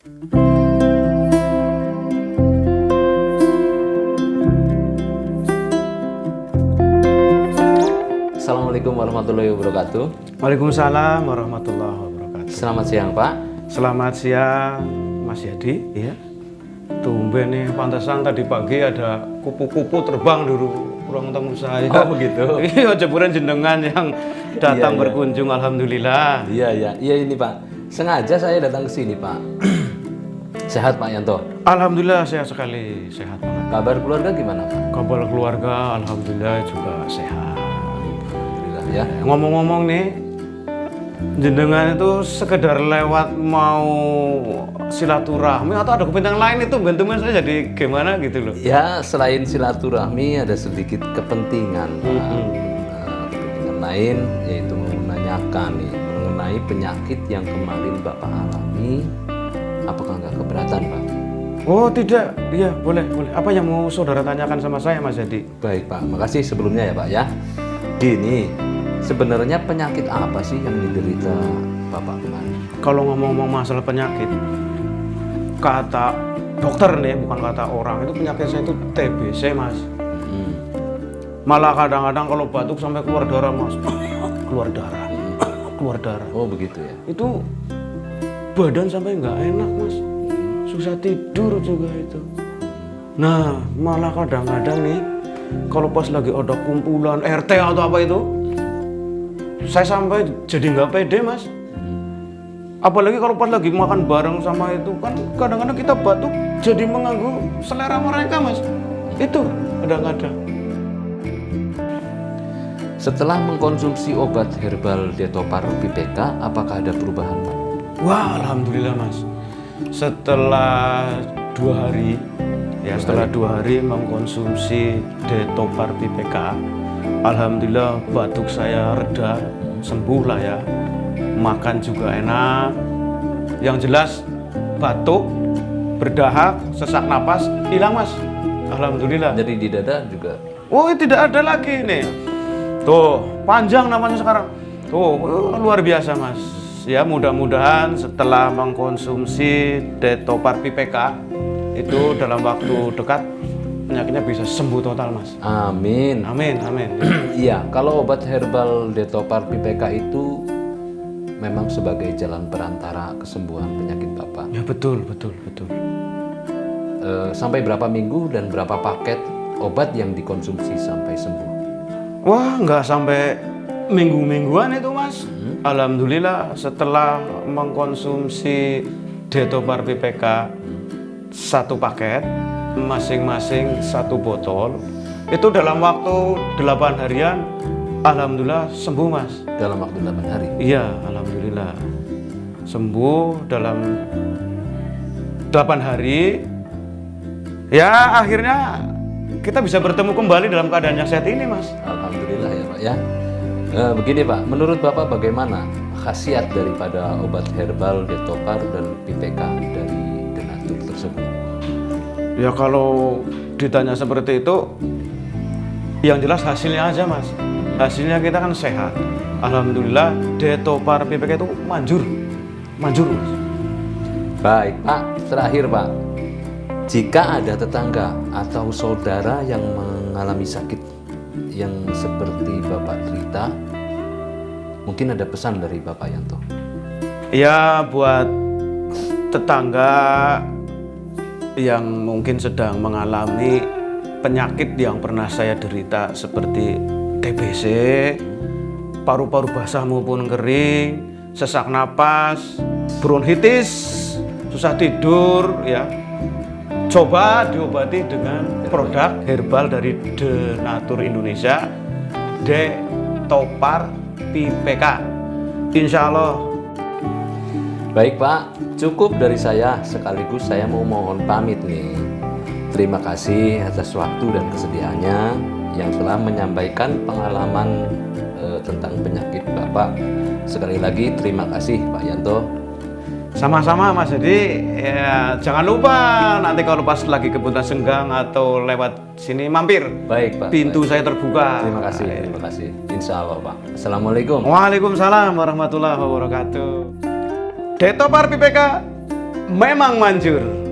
Assalamualaikum warahmatullahi wabarakatuh. Waalaikumsalam warahmatullahi wabarakatuh. Selamat siang Pak. Selamat siang Mas Yadi. Iya. Tumben nih, pantesan tadi pagi ada kupu-kupu terbang di ruang tamu saya. Oh begitu. Iya, jeburan jenengan yang datang Iya. berkunjung, alhamdulillah. Iya ini Pak. Sengaja saya datang ke sini Pak. Sehat Pak Yanto? Alhamdulillah sehat sekali, sehat banget. Kabar keluarga gimana Pak? Kabar keluarga alhamdulillah juga sehat. Alhamdulillah ya. Ngomong-ngomong nih, jenengan itu sekedar lewat mau silaturahmi atau ada kepentingan lain itu bentuknya saya jadi gimana gitu loh. Ya selain silaturahmi ada sedikit kepentingan Pak. Kepentingan lain yaitu menanyakan nih mengenai penyakit yang kemarin Bapak alami. Apakah nggak keberatan Pak? Oh tidak, iya boleh. Apa yang mau saudara tanyakan sama saya Mas Yadi? Baik Pak, makasih sebelumnya ya Pak ya. Gini, sebenarnya penyakit apa sih yang diderita Bapak kemarin? Kalau ngomong-ngomong masalah penyakit, kata dokter nih, bukan kata orang, itu penyakit saya itu TBC Mas. Malah kadang-kadang kalau batuk sampai keluar darah Mas. Keluar darah. Oh begitu ya. Itu badan sampai nggak enak Mas. Susah tidur juga itu. Nah, malah kadang-kadang nih, kalau pas lagi ada kumpulan RT atau apa itu, saya sampai jadi nggak pede Mas. Apalagi kalau pas lagi makan bareng sama itu kan kadang-kadang kita batuk jadi mengganggu selera mereka Mas. Itu kadang-kadang. Setelah mengkonsumsi obat herbal Detopar PPK, apakah ada perubahan Pak? Wah, alhamdulillah Mas. Setelah 2 hari, setelah 2 hari mengkonsumsi Detopar PPK, alhamdulillah batuk saya reda, sembuh lah ya. Makan juga enak. Yang jelas batuk, berdahak, sesak napas hilang Mas. Alhamdulillah. Jadi di dada juga. Oh, tidak ada lagi nih. Tuh, panjang namanya sekarang. Tuh, luar biasa Mas. Ya, mudah-mudahan setelah mengkonsumsi Detopar PPK itu dalam waktu dekat penyakitnya bisa sembuh total Mas. Amin. Amin. Iya, kalau obat herbal Detopar PPK itu memang sebagai jalan perantara kesembuhan penyakit Bapak. Ya betul. Sampai berapa minggu dan berapa paket obat yang dikonsumsi sampai sembuh? Wah, nggak sampai minggu-mingguan itu Mas. Alhamdulillah setelah mengkonsumsi Detopar PPK 1 paket, masing-masing 1 botol, itu dalam waktu 8 harian, alhamdulillah sembuh Mas. Dalam waktu 8 hari? Iya, alhamdulillah sembuh dalam 8 hari. Ya akhirnya kita bisa bertemu kembali dalam keadaan yang sehat ini Mas. Alhamdulillah ya Pak ya. Begini Pak, menurut Bapak bagaimana khasiat daripada obat herbal Detopar dan PPK dari Denatur tersebut? Ya kalau ditanya seperti itu, yang jelas hasilnya aja Mas. Hasilnya kita kan sehat. Alhamdulillah Detopar PPK itu manjur Mas. Baik Pak, terakhir Pak, jika ada tetangga atau saudara yang mengalami sakit yang seperti Bapak cerita, mungkin ada pesan dari Bapak Yanto. Ya buat tetangga yang mungkin sedang mengalami penyakit yang pernah saya derita seperti TBC, paru-paru basah maupun kering, sesak napas, bronkitis, susah tidur ya. Coba diobati dengan produk herbal dari Denatur Indonesia, Detopar PPK. Insya Allah. Baik Pak, cukup dari saya. Sekaligus saya mau mohon pamit nih. Terima kasih atas waktu dan kesediaannya yang telah menyampaikan pengalaman tentang penyakit Bapak. Sekali lagi terima kasih Pak Yanto. Sama-sama Mas, jadi ya, jangan lupa nanti kalau pas lagi kebetulan senggang atau lewat sini mampir. Baik Pak. Pintu baik. saya terbuka. Terima kasih. Insya Allah Pak. Assalamualaikum. Waalaikumsalam warahmatullahi wabarakatuh. Detopar PPK memang manjur.